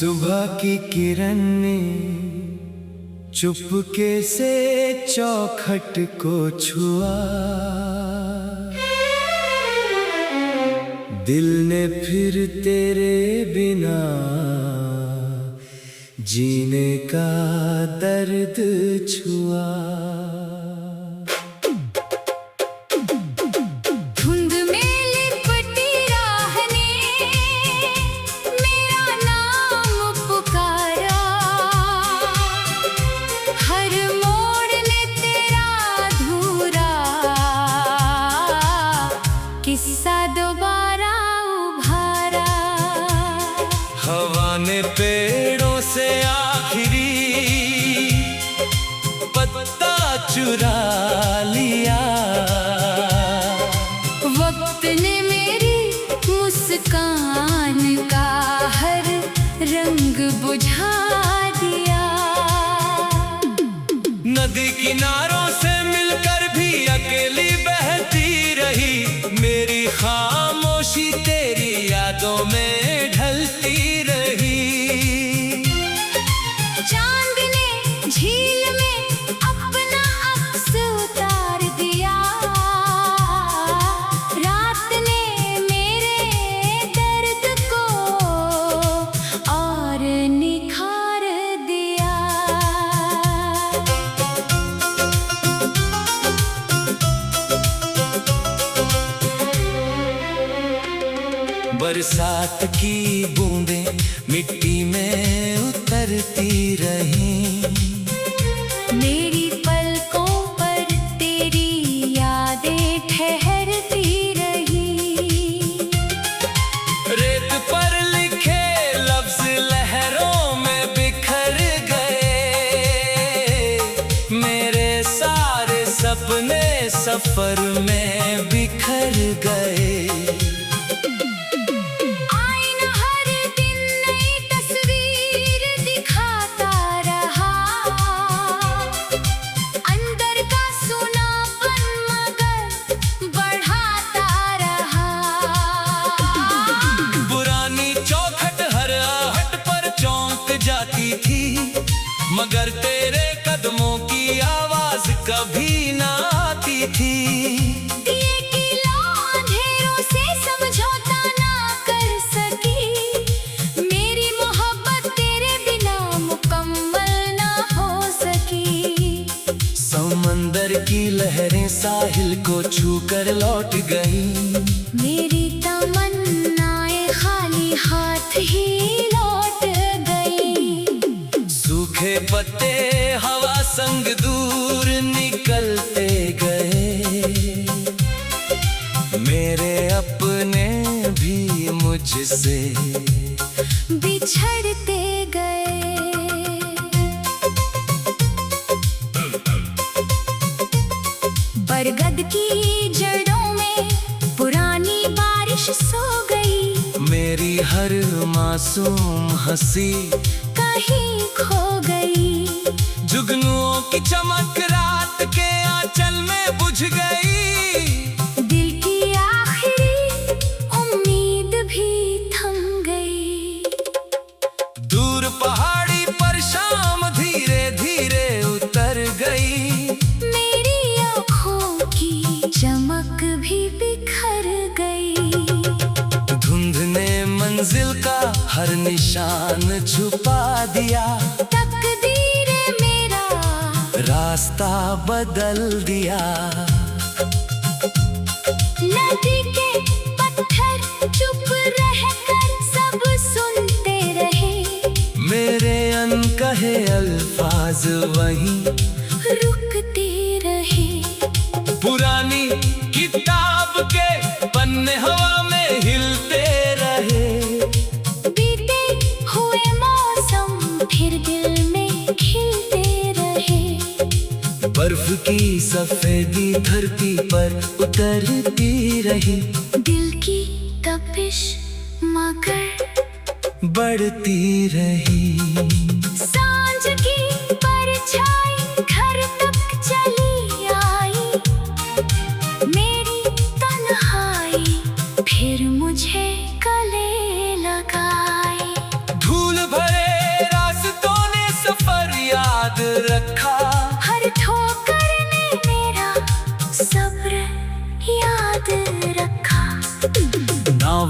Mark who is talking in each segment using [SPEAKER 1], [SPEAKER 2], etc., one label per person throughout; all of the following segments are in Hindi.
[SPEAKER 1] सुबह की किरण ने चुपके से चौखट को छुआ, दिल ने फिर तेरे बिना जीने का दर्द छुआ।
[SPEAKER 2] किस्सा दोबारा उभारा,
[SPEAKER 1] हवा ने पेड़ों से आखिरी पत्ता चुरा लिया,
[SPEAKER 2] वक्त ने मेरी मुस्कान का हर रंग बुझा दिया।
[SPEAKER 1] नदी किनारों से मिलकर भी अकेली बहती रही, मेरी खामोशी तेरी यादों में ढलती रही।
[SPEAKER 2] चांद ने झील में अपना अक्स उतार दिया, रात ने मेरे दर्द को और निखार दिया।
[SPEAKER 1] बरसात की बूंदें मिट्टी में उतरती रहीं,
[SPEAKER 2] मेरी पलकों पर तेरी यादें ठहरती रही।
[SPEAKER 1] रेत पर लिखे लफ्ज लहरों में बिखर गए, मेरे सारे सपने सफर में बिखर गए। मगर तेरे कदमों की आवाज कभी ना आती थी।
[SPEAKER 2] दिए की लौ अंधेरों से समझौता ना कर सकी, मेरी मोहब्बत तेरे बिना मुकम्मल ना हो सकी।
[SPEAKER 1] समंदर की लहरें साहिल को छूकर लौट गई,
[SPEAKER 2] मेरी तमन्नाएं खाली हाथ ही लौट गई।
[SPEAKER 1] सूखे पत्ते हवा संग दूर निकलते गए, मेरे अपने भी मुझसे
[SPEAKER 2] बिछड़ते गए। बरगद की जड़ों में पुरानी बारिश सो गई,
[SPEAKER 1] मेरी हर मासूम हंसी
[SPEAKER 2] कहीं खो गई।
[SPEAKER 1] जुगनुओं की चमक रात के आंचल में बुझ गई,
[SPEAKER 2] दिल की आखिरी उम्मीद भी थम गई।
[SPEAKER 1] दूर पहाड़ी पर शाम धीरे धीरे उतर गई,
[SPEAKER 2] मेरी आँखों की चमक भी बिखर गई।
[SPEAKER 1] धुंध ने मंजिल का हर निशान छुपा दिया,
[SPEAKER 2] तकदीर मेरा
[SPEAKER 1] रास्ता बदल दिया।
[SPEAKER 2] नदी के पत्थर चुप रहकर सब सुनते रहे,
[SPEAKER 1] मेरे अनकहे अल्फाज वहीं
[SPEAKER 2] रुकते रहे।
[SPEAKER 1] पुरानी किताब के पन्ने हवा में हिलते रहे,
[SPEAKER 2] बीते हुए मौसम फिर दिल में खिलते रहे।
[SPEAKER 1] बर्फ की सफेदी धरती पर उतरती रही,
[SPEAKER 2] दिल की तपिश मगर
[SPEAKER 1] बढ़ती रही।
[SPEAKER 2] सांझ की परछाई घर तक चली आई, मेरी तन्हाई फिर मुझे गले लगाई।
[SPEAKER 1] धूल भरे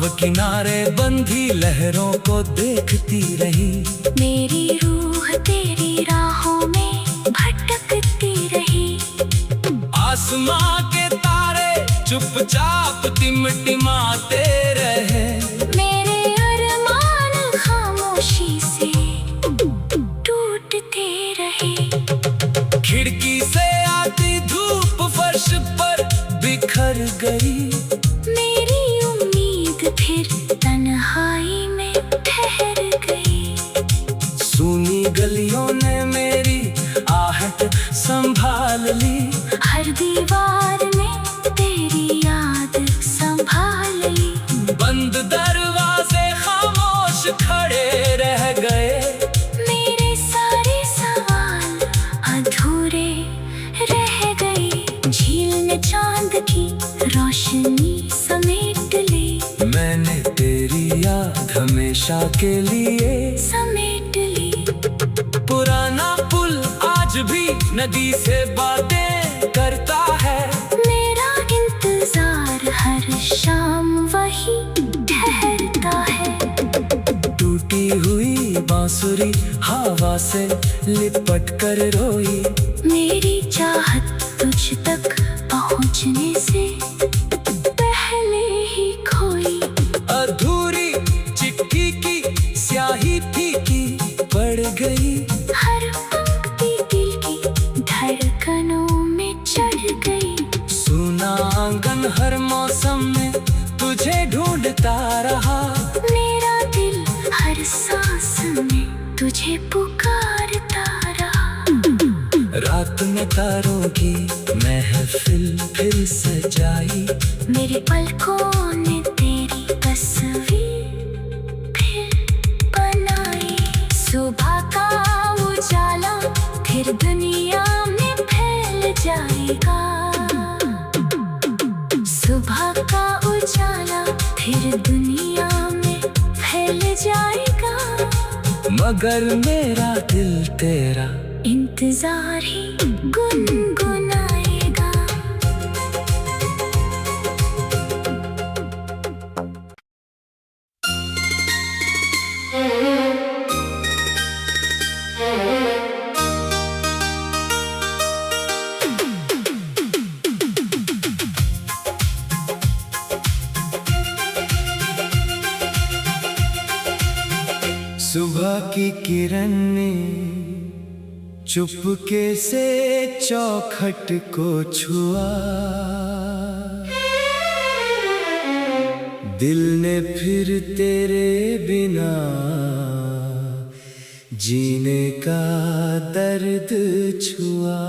[SPEAKER 1] नाव किनारे बंधी लहरों को देखती रही।
[SPEAKER 2] मेरी रूह तेरी राहों में भटकती रही।
[SPEAKER 1] आसमां के तारे चुपचाप टिमटिमाते रहे।
[SPEAKER 2] मेरे अरमान खामोशी से टूटते रहे।
[SPEAKER 1] खिड़की से आती धूप फर्श पर बिखर गई।
[SPEAKER 2] मेरी उम्मीद फिर तन्हाई में ठहर गई।
[SPEAKER 1] सूनी गलियों ने मेरी आहट संभाल ली।
[SPEAKER 2] हर दीवार में तेरी याद संभाल ली।
[SPEAKER 1] बंद दरवाजे खामोश खड़े रह गए।
[SPEAKER 2] मेरे सारे सवाल अधूरे रह गए। झील ने चांद की रोशनी समेट ली।
[SPEAKER 1] मैंने तेरी याद हमेशा के लिए
[SPEAKER 2] समेट ली।
[SPEAKER 1] पुराना पुल आज भी नदी से बातें करता है।
[SPEAKER 2] मेरा इंतजार हर शाम वही ठहरता है।
[SPEAKER 1] टूटी हुई बांसुरी हवा से लिपट कर रोई।
[SPEAKER 2] मेरी चाहत तुझ तक पहुंचने से पहले ही खोई।
[SPEAKER 1] अधूरी चिट्ठी की स्याही फीकी पड़ गई।
[SPEAKER 2] हर पंक्ति दिल की धड़कनों में चढ़ गई।
[SPEAKER 1] सुना आंगन हर मौसम में तुझे ढूंढता रहा।
[SPEAKER 2] मेरा दिल हर सांस में तुझे पुकारता रहा।
[SPEAKER 1] रात में तारों की महफिल फिर सजाई।
[SPEAKER 2] मेरे पलकों ने तेरी तस्वीर फिर बनाई। सुबह का उजाला फिर दुनिया में फैल जाएगा। सुबह का उजाला फिर दुनिया में फैल जाएगा।
[SPEAKER 1] मगर मेरा दिल तेरा
[SPEAKER 2] इंतजार ही गुनगुनाएगा।
[SPEAKER 1] सुबह की किरण ने चुपके से चौखट को छुआ। दिल ने फिर तेरे बिना जीने का दर्द छुआ।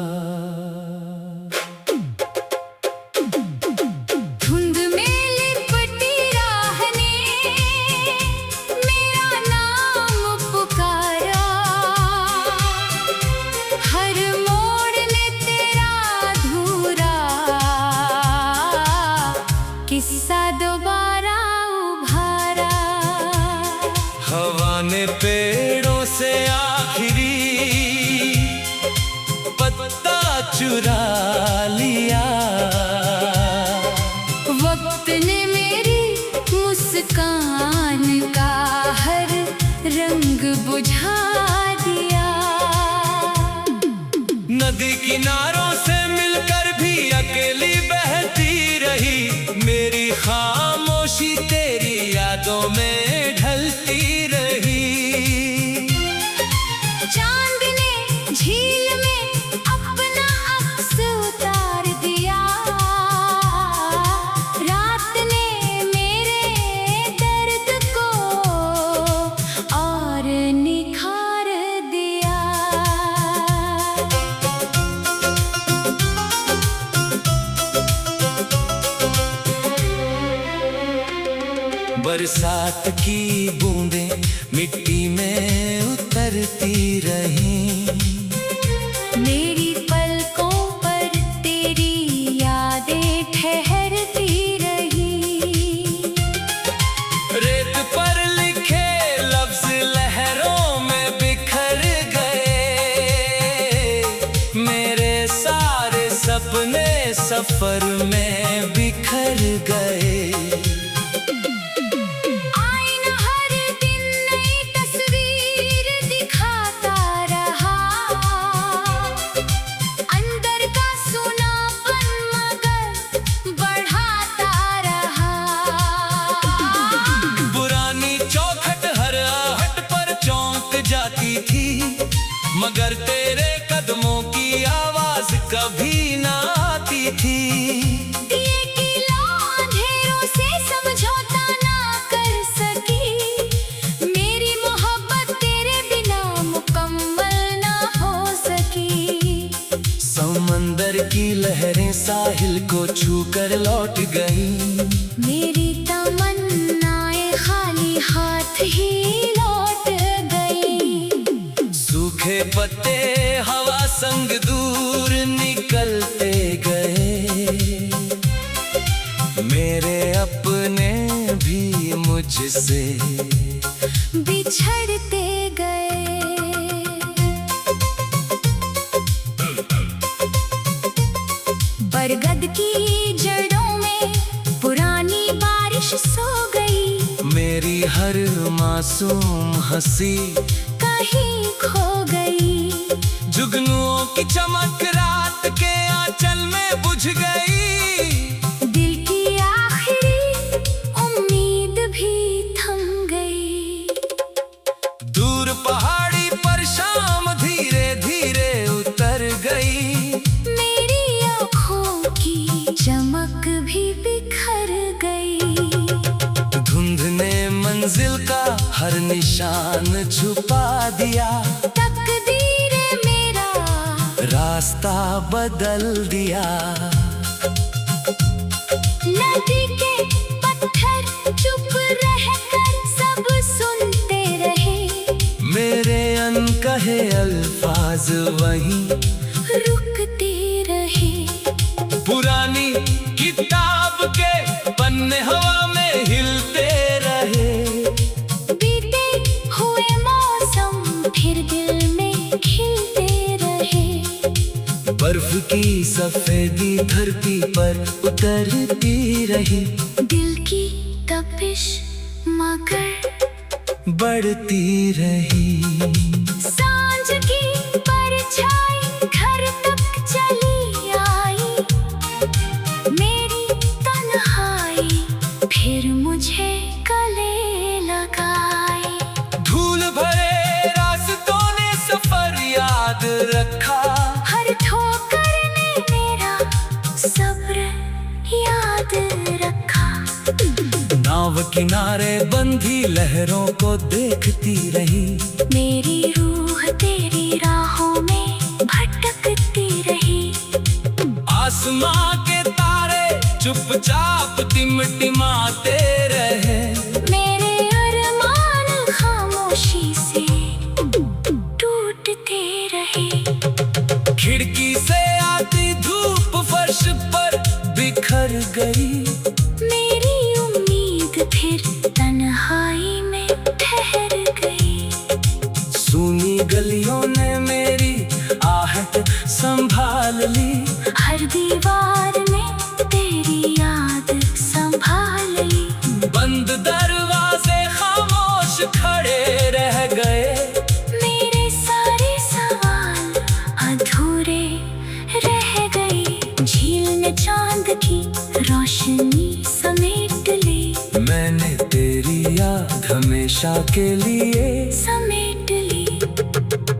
[SPEAKER 2] धुंध में लिपटी राह ने मेरा नाम पुकारा। हर मोड़ ने तेरा अधूरा किस्सा दोबारा उभारा।
[SPEAKER 1] हवा ने पेड़ों से आखिरी पत्ता चुरा लिया।
[SPEAKER 2] वक्त ने मेरी मुस्कान का हर रंग बुझा दिया।
[SPEAKER 1] नदी किनारों से मिलकर भी अकेली बहती रही। मेरी खामोशी तेरी यादों में ढलती रही।
[SPEAKER 2] चांद ने झील में अपना अक्स उतार दिया। रात ने मेरे दर्द को और निखार दिया।
[SPEAKER 1] बरसात की बूंदें मिट्टी में उतरती रहीं।
[SPEAKER 2] मेरी पलकों पर तेरी यादें ठहरती रही।
[SPEAKER 1] रेत पर लिखे लफ्ज लहरों में बिखर गए। मेरे सारे सपने सफर में बिखर गए। लहरें साहिल को छू कर लौट गई।
[SPEAKER 2] मेरी तमन्नाएं खाली हाथ ही लौट गई।
[SPEAKER 1] सूखे पत्ते हवा संग दूर निकलते गए। मेरे अपने भी मुझसे
[SPEAKER 2] बिछड़ते गए। बरगद की जड़ों में पुरानी बारिश सो गई।
[SPEAKER 1] मेरी हर मासूम हंसी
[SPEAKER 2] कहीं खो गई।
[SPEAKER 1] जुगनुओं की चमक रात के आंचल में बुझ गई।
[SPEAKER 2] दिल की आखिरी उम्मीद भी थम गई।
[SPEAKER 1] दूर पहाड़ी पर शाम धीरे धीरे उतर गई।
[SPEAKER 2] मेरी आँखों की चमक भी बिखर गई।
[SPEAKER 1] धुंध ने मंजिल का हर निशान छुपा दिया।
[SPEAKER 2] तकदीर मेरा
[SPEAKER 1] रास्ता बदल दिया।
[SPEAKER 2] नदी के पत्थर चुप रहकर सब सुनते रहे।
[SPEAKER 1] मेरे अनकहे अल्फाज वहीं
[SPEAKER 2] रुकते रहे।
[SPEAKER 1] पुरानी किताब के पन्ने हवा में हिलते रहे।
[SPEAKER 2] बीते हुए मौसम फिर दिल में खिलते रहे।
[SPEAKER 1] बर्फ की सफेदी धरती पर उतरती रही।
[SPEAKER 2] दिल की तपिश मगर
[SPEAKER 1] बढ़ती रही।
[SPEAKER 2] सांझ की परछाई घर तक चली आई। मेरी तन्हाई फिर मुझे गले लगाई।
[SPEAKER 1] धूल भरे रास्तों ने सफर याद रखा।
[SPEAKER 2] हर ठोकर ने मेरा सब्र याद रखा।
[SPEAKER 1] नाव किनारे बंधी लहरों को देखती रही।
[SPEAKER 2] मेरी रूह तेरी राहों में भटकती रही।
[SPEAKER 1] आसमां के तारे चुपचाप टिमटिमाते रहे।
[SPEAKER 2] मेरे अरमान खामोशी से टूटते रहे।
[SPEAKER 1] खिड़की से आती धूप फर्श पर बिखर गई।
[SPEAKER 2] मेरी उम्मीद फिर तन्हाई में ठहर गई।
[SPEAKER 1] सूनी गलियों ने मेरी आहट संभाल ली।
[SPEAKER 2] हर दीवार ने तेरी याद संभाल ली।
[SPEAKER 1] बंद दरवाजे खामोश खड़े रह गए।
[SPEAKER 2] मेरे सारे सवाल अधूरे रह गए। झील ने चांद की रोशनी समेट ली।
[SPEAKER 1] मैंने तेरी याद हमेशा के लिए
[SPEAKER 2] समेट ली।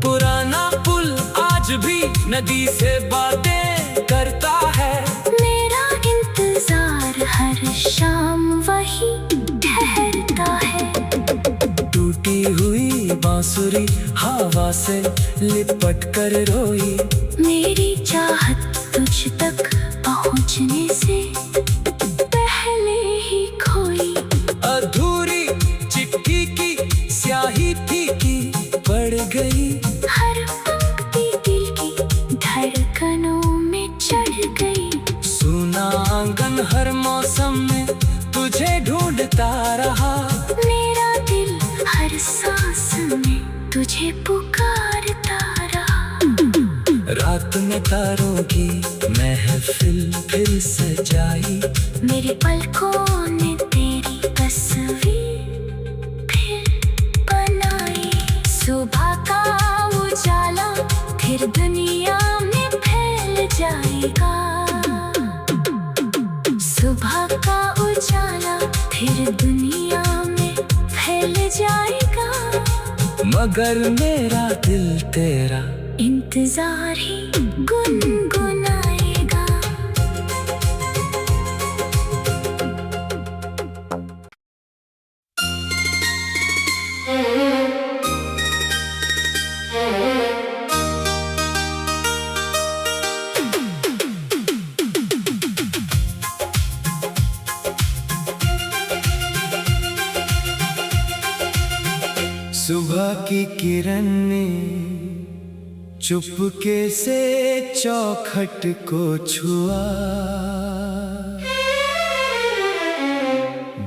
[SPEAKER 1] पुराना पुल आज भी नदी से बातें करता है।
[SPEAKER 2] मेरा इंतजार हर शाम वही ठहरता है।
[SPEAKER 1] टूटी हुई बांसुरी हवा से लिपट कर रोई।
[SPEAKER 2] मेरी चाहत तुझ तक पहुंचने से पहले ही खोई।
[SPEAKER 1] अधूरी चिट्ठी की स्याही फीकी पड़ गई।
[SPEAKER 2] हर पंक्ति दिल की धड़कनों में चढ़ गई।
[SPEAKER 1] सुना आंगन हर मौसम में तुझे ढूंढता रहा।
[SPEAKER 2] मेरा दिल हर सांस में तुझे पुकारता रहा।
[SPEAKER 1] रात में तारों की महफिल फिर सजाई।
[SPEAKER 2] मेरे पलकों ने तेरी तस्वीर फिर बनाई। सुबह का उजाला फिर दुनिया में फैल जाएगा। सुबह का उजाला फिर दुनिया में फैल जाएगा।
[SPEAKER 1] मगर मेरा दिल तेरा
[SPEAKER 2] इंतजार ही गुनगुनाएगा।
[SPEAKER 1] सुबह की किरण ने चुपके से चौखट को छुआ,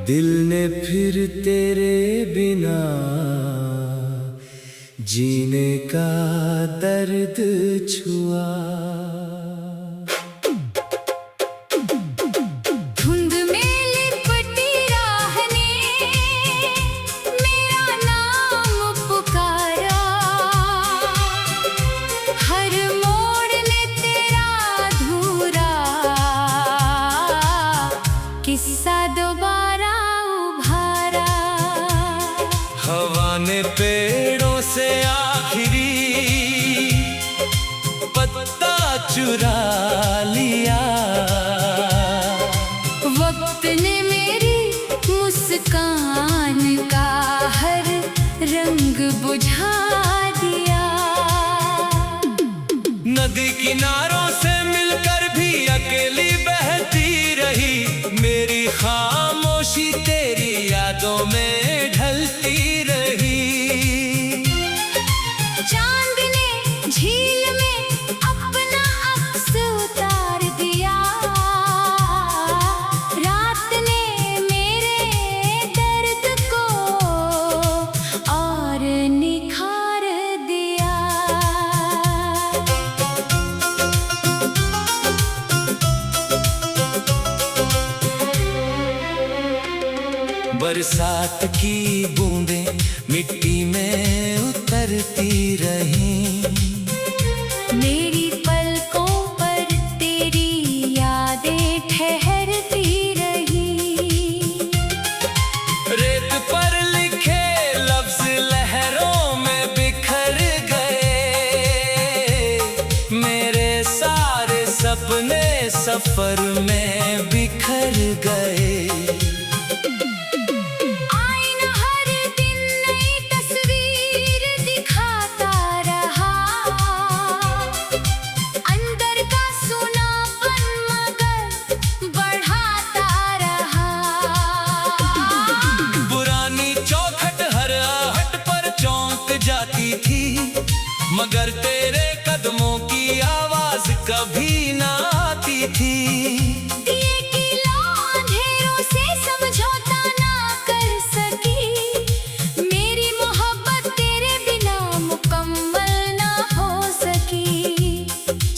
[SPEAKER 1] दिल ने फिर तेरे बिना जीने का दर्द छुआ।
[SPEAKER 2] धुंध में लिपटी राह ने मेरा नाम पुकारा, हर मोड़ ने तेरा अधूरा किस्सा दोबारा उभारा।
[SPEAKER 1] हवा ने पेड़ों से आखिरी पत्ता चुरा लिया,
[SPEAKER 2] वक्त ने मेरी मुस्कान का हर रंग बुझा दिया।
[SPEAKER 1] नदी किनारों से मिलकर भी अकेली बहती रही, मेरी खामोशी तेरी यादों में ढलती रही।
[SPEAKER 2] चांद ने झील में अपना अक्स उतार दिया, रात ने मेरे दर्द को और निखार दिया।
[SPEAKER 1] बरसात की बूंदें मिट्टी में उतरती रहीं,
[SPEAKER 2] मेरी पलकों पर तेरी यादें ठहरती रही।
[SPEAKER 1] रेत पर लिखे लफ्ज लहरों में बिखर गए, मेरे सारे सपने सफर में बिखर गए।
[SPEAKER 2] आईना हर दिन नई तस्वीर दिखाता रहा, अंदर का सुनापन मगर बढ़ाता रहा।
[SPEAKER 1] पुरानी चौखट हर आहट पर चौंक जाती थी, मगर तेरे कदमों की आवाज कभी ना आती थी।
[SPEAKER 2] दिए की लौ अंधेरों से समझौता ना कर सकी, मेरी मोहब्बत तेरे बिना मुकम्मल ना हो सकी।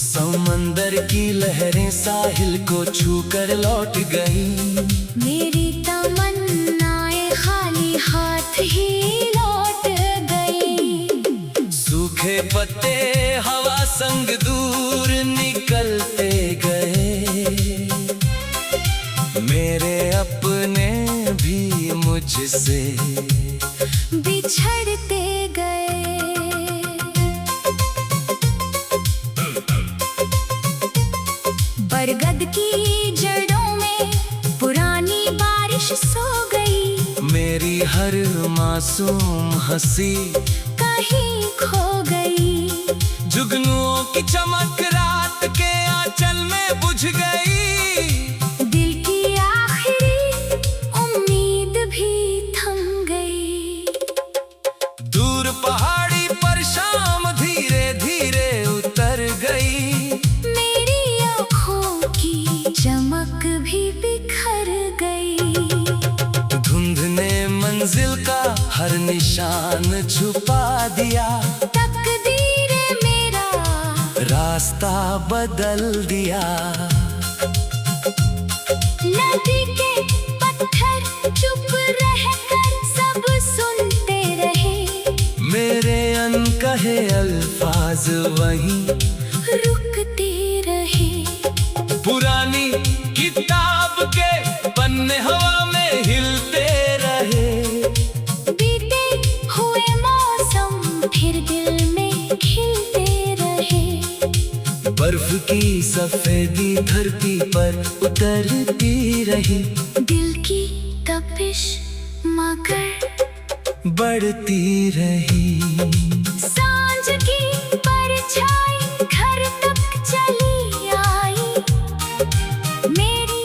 [SPEAKER 1] समंदर की लहरें साहिल को छूकर लौट गई,
[SPEAKER 2] मेरी तमन्नाएं खाली हाथ ही लौट गई।
[SPEAKER 1] सूखे पत्ते हवा संग दूर निकलते गए, मेरे अपने भी मुझसे
[SPEAKER 2] बिछड़ते गए। बरगद की जड़ों में पुरानी बारिश सो गई,
[SPEAKER 1] मेरी हर मासूम हंसी
[SPEAKER 2] कहीं खो गई।
[SPEAKER 1] जुगनुओं की चमक रात के आंचल में बुझ गई,
[SPEAKER 2] दिल की आखिरी उम्मीद भी थम गई।
[SPEAKER 1] दूर पहाड़ी पर शाम धीरे धीरे उतर गई,
[SPEAKER 2] मेरी आँखों की चमक भी बिखर गई।
[SPEAKER 1] धुंध ने मंजिल का हर निशान छुपा दिया,
[SPEAKER 2] तकदीर मेरा
[SPEAKER 1] रास्ता बदल दिया।
[SPEAKER 2] नदी के पत्थर चुप रहकर सब सुनते रहे,
[SPEAKER 1] मेरे अनकहे अल्फाज वहीं
[SPEAKER 2] रुकते रहे।
[SPEAKER 1] पुरानी किताब के पन्ने हवा में हिलते रहे,
[SPEAKER 2] बीते हुए मौसम फिर दिल में खिलते रहे।
[SPEAKER 1] बर्फ की सफेदी धरती पर उतरती रही,
[SPEAKER 2] दिल की तपिश मगर
[SPEAKER 1] बढ़ती रही।
[SPEAKER 2] सांझ की परछाई घर तक चली आई, मेरी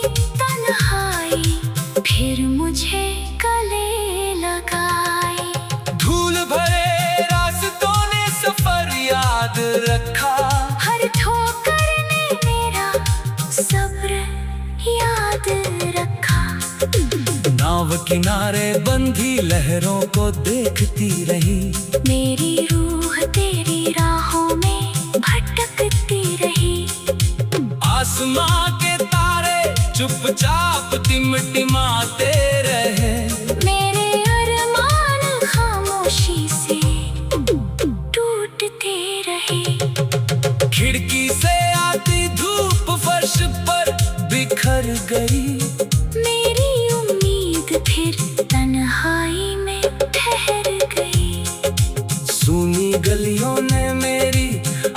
[SPEAKER 2] फिर मुझे गले लगाए।
[SPEAKER 1] धूल भरे किनारे बंधी लहरों को देखती रही।
[SPEAKER 2] मेरी रूह तेरी राहों में भटकती रही।
[SPEAKER 1] आसमां के तारे चुपचाप टिमटिमाते रहे।
[SPEAKER 2] मेरे अरमान खामोशी से टूटते रहे।
[SPEAKER 1] खिड़की से आती धूप फर्श पर बिखर गई।
[SPEAKER 2] मेरी उम्मीद फिर तन्हाई में ठहर गई।
[SPEAKER 1] सूनी गलियों ने मेरी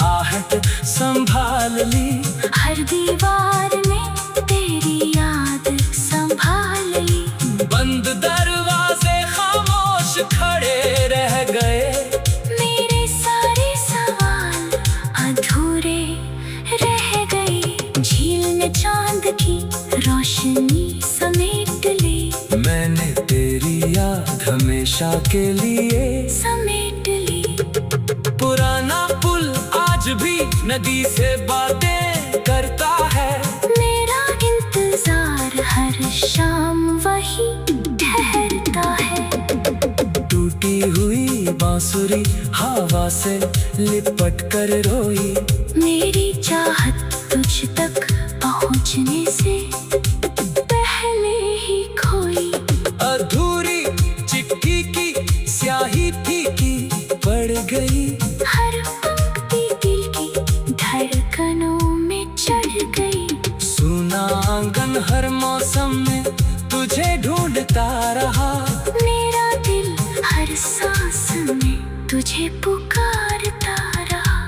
[SPEAKER 1] आहट संभाल ली।
[SPEAKER 2] हर दीवार में तेरी याद संभाल ली।
[SPEAKER 1] बंद दरवाजे खामोश खड़े रह गए।
[SPEAKER 2] मेरे सारे सवाल अधूरे रह गए। झील ने चांद की रोशनी समेट ली।
[SPEAKER 1] मैंने तेरी याद हमेशा के लिए
[SPEAKER 2] समेट ली।
[SPEAKER 1] पुराना पुल आज भी नदी से बातें करता है।
[SPEAKER 2] मेरा इंतजार हर शाम वही ठहरता है।
[SPEAKER 1] टूटी हुई बांसुरी हवा से लिपट कर रोई।
[SPEAKER 2] मेरी चाहत तुझ तक पहुंचने से पहले ही खोई।
[SPEAKER 1] अधूरी चिट्ठी की स्याही फीकी पड़ गई।
[SPEAKER 2] हर पंक्ति दिल की धड़कनों में चढ़ गई।
[SPEAKER 1] सुना आंगन हर मौसम में तुझे ढूंढता रहा।
[SPEAKER 2] मेरा दिल हर सांस में तुझे पुकारता रहा।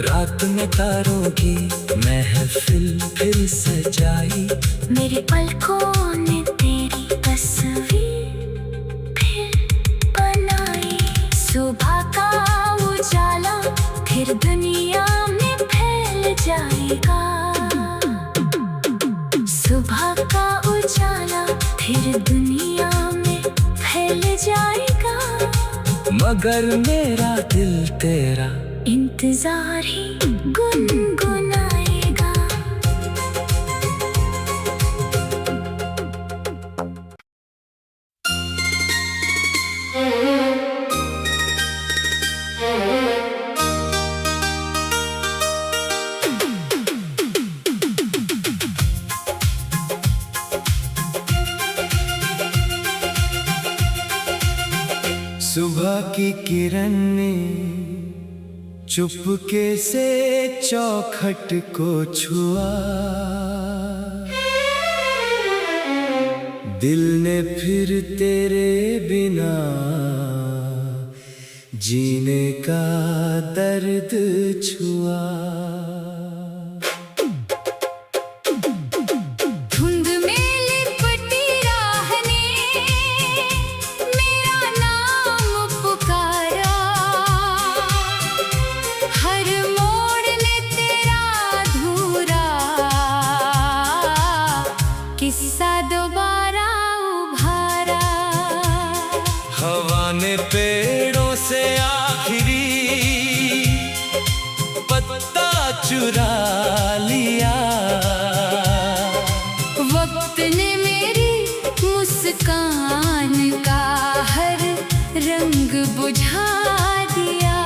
[SPEAKER 1] रात ने तारों की महफिल फिर सजाई।
[SPEAKER 2] मेरे पलकों ने तेरी तस्वीर फिर बनाई। सुबह का उजाला फिर दुनिया में फैल जाएगा। सुबह का उजाला फिर दुनिया में फैल जाएगा।
[SPEAKER 1] मगर मेरा दिल तेरा
[SPEAKER 2] इंतजार ही गुनगुनाएगा।
[SPEAKER 1] सुबह की किरण ने चुपके से चौखट को छुआ। दिल ने फिर तेरे बिना जीने का दर्द छुआ।
[SPEAKER 2] किस्सा दोबारा उभारा।
[SPEAKER 1] हवा ने पेड़ों से आखिरी पत्ता चुरा लिया।
[SPEAKER 2] वक्त ने मेरी मुस्कान का हर रंग बुझा दिया।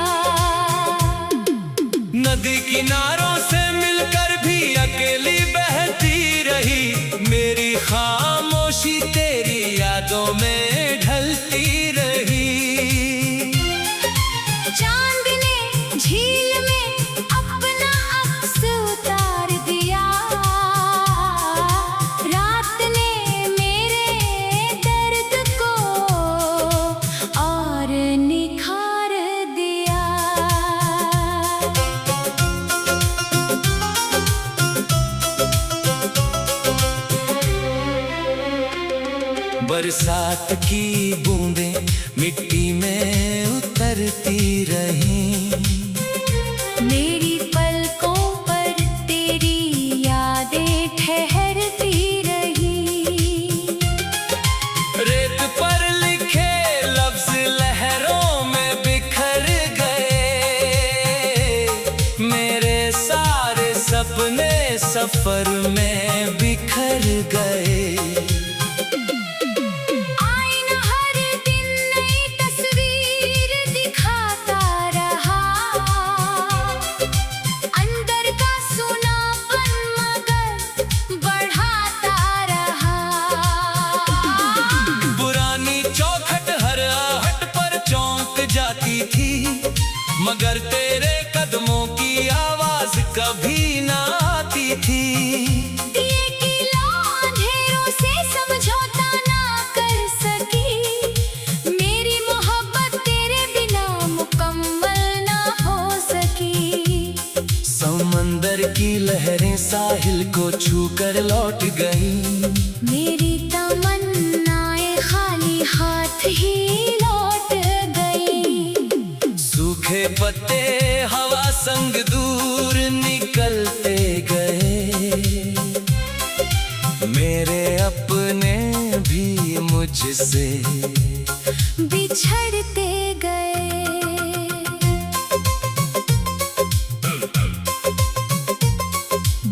[SPEAKER 1] नदी किनारों से मिलकर भी अकेली बहती रही। मेरी खामोशी तेरी यादों में ढलती रही।
[SPEAKER 2] चांद ने झील में अपना अक्स उतार दिया। रात ने मेरे दर्द को और निखार दिया।
[SPEAKER 1] बरसात की बूंदें मिट्टी में उतरती रहीं।
[SPEAKER 2] मेरी पलकों पर तेरी यादें ठहरती रही।
[SPEAKER 1] रेत पर लिखे लफ्ज लहरों में बिखर गए। मेरे सारे सपने सफर में बिखर गए। मगर तेरे कदमों की आवाज कभी ना आती थी।
[SPEAKER 2] दिए की लौ अंधेरों से समझौता ना कर सकी, मेरी मोहब्बत तेरे बिना मुकम्मल ना हो सकी।
[SPEAKER 1] समंदर की लहरें साहिल को छू कर लौट गई,
[SPEAKER 2] मेरी तमन्नाएं खाली हाथ ही लौट गई।
[SPEAKER 1] सूखे पत्ते हवा संग दूर निकलते गए, मेरे अपने भी मुझसे
[SPEAKER 2] बिछड़ते गए।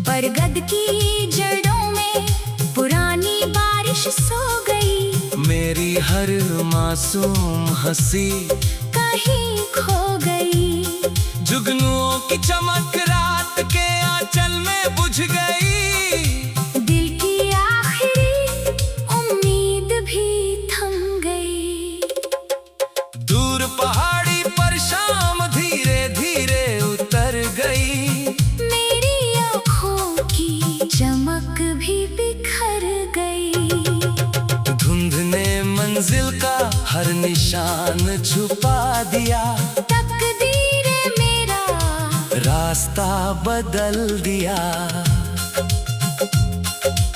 [SPEAKER 2] बरगद की जड़ों में पुरानी बारिश सो गई,
[SPEAKER 1] मेरी हर मासूम हंसी
[SPEAKER 2] कहीं खो गई।
[SPEAKER 1] जुगनुओं की चमक रात के आंचल में बुझ गई,
[SPEAKER 2] दिल की आखिरी उम्मीद भी थम गई।
[SPEAKER 1] दूर पहाड़ी पर शाम धीरे धीरे उतर गई,
[SPEAKER 2] मेरी आँखों की चमक भी बिखर गई।
[SPEAKER 1] धुंध ने मंजिल का हर निशान छुपा दिया,
[SPEAKER 2] तकदीरे मेरा
[SPEAKER 1] रास्ता बदल दिया।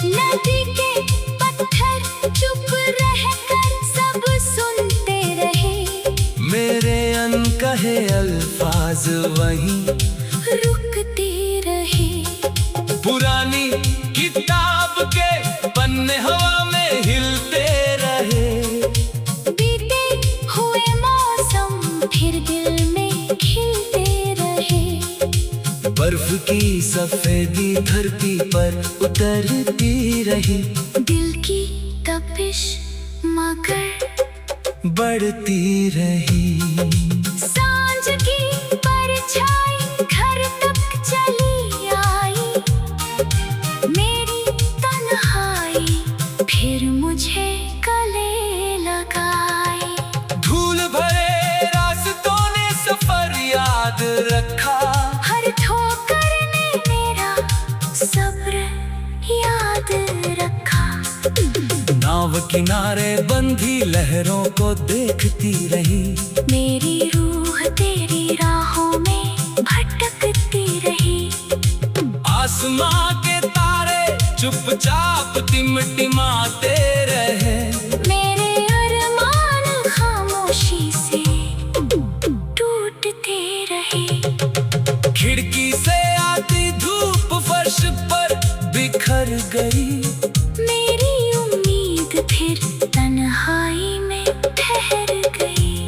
[SPEAKER 2] नदी के पत्थर चुप रहकर सब सुनते रहे,
[SPEAKER 1] मेरे अनकहे अल्फाज वहीं
[SPEAKER 2] रुकते रहे।
[SPEAKER 1] पुरानी किताब के पन्ने हवा में हिलते रहे,
[SPEAKER 2] बीते हुए मौसम फिर दिल में खिलते रहे।
[SPEAKER 1] बर्फ की सफेदी धरती पर उतरती रही,
[SPEAKER 2] दिल की तपिश मगर
[SPEAKER 1] बढ़ती रही।
[SPEAKER 2] सांझ की परछाई घर तक चली आई, मेरी तन्हाई फिर मुझे गले लगाई।
[SPEAKER 1] धूल भरे रास्तों ने सफर याद रखा,
[SPEAKER 2] हर ठोकर ने मेरा सब्र याद रखा।
[SPEAKER 1] नाव किनारे बंधी लहरों को देखती रही,
[SPEAKER 2] मेरी रूह तेरी राहों में भटकती रही।
[SPEAKER 1] आसमां के तारे चुपचाप टिमटिमाते रहे,
[SPEAKER 2] मेरे अरमान खामोशी से टूटते रहे।
[SPEAKER 1] खिड़की से आती धूप फर्श पर बिखर गई,
[SPEAKER 2] मेरी उम्मीद फिर तन्हाई में ठहर गई।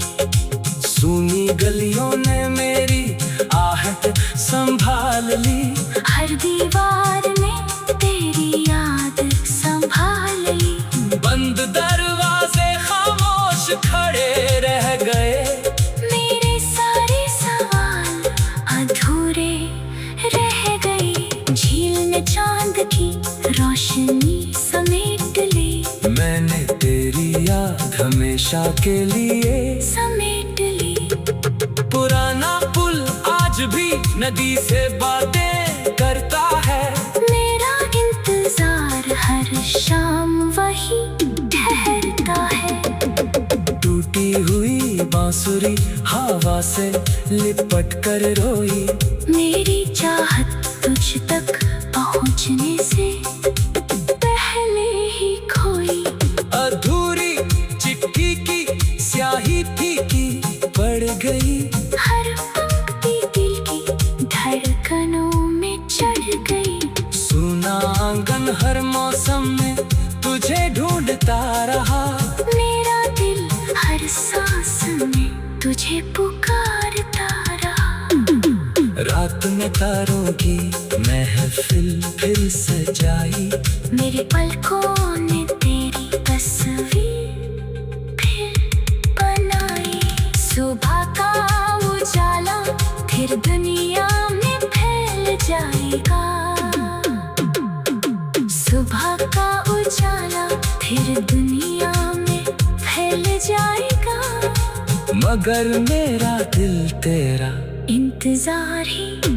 [SPEAKER 1] सूनी गलियों ने मेरी आहट संभाल ली,
[SPEAKER 2] हर दीवार ने तेरी याद संभाल ली।
[SPEAKER 1] बंद दरवाजे खामोश खड़े रह गए,
[SPEAKER 2] मेरे सारे सवाल अधूरे रह गए। झील ने चांद की रोशनी समेट ली,
[SPEAKER 1] मैंने तेरी याद हमेशा के लिए
[SPEAKER 2] समेट ली।
[SPEAKER 1] पुराना पुल आज भी नदी से बातें करता है,
[SPEAKER 2] मेरा इंतजार हर शाम वही ठहरता है।
[SPEAKER 1] टूटी हुई बांसुरी हवा से लिपट कर रोई,
[SPEAKER 2] मेरी चाहत तुझ तक पहुंचने से पहले ही खोई।
[SPEAKER 1] अधूरी चिट्ठी की स्याही फीकी पड़ गई,
[SPEAKER 2] हर पंक्ति दिल की धड़कनों में चढ़ गई।
[SPEAKER 1] सुना आंगन हर मौसम में तुझे ढूंढता रहा,
[SPEAKER 2] मेरा दिल हर सांस में तुझे पुकारता रहा।
[SPEAKER 1] रात में तारों की महफिल फिर सजाई,
[SPEAKER 2] मेरे पलकों ने तेरी तस्वीर फिर बनाई। सुबह का उजाला फिर दुनिया में फैल जाएगा, सुबह का उजाला फिर दुनिया में फैल जाएगा।
[SPEAKER 1] मगर मेरा दिल तेरा
[SPEAKER 2] इंतजार ही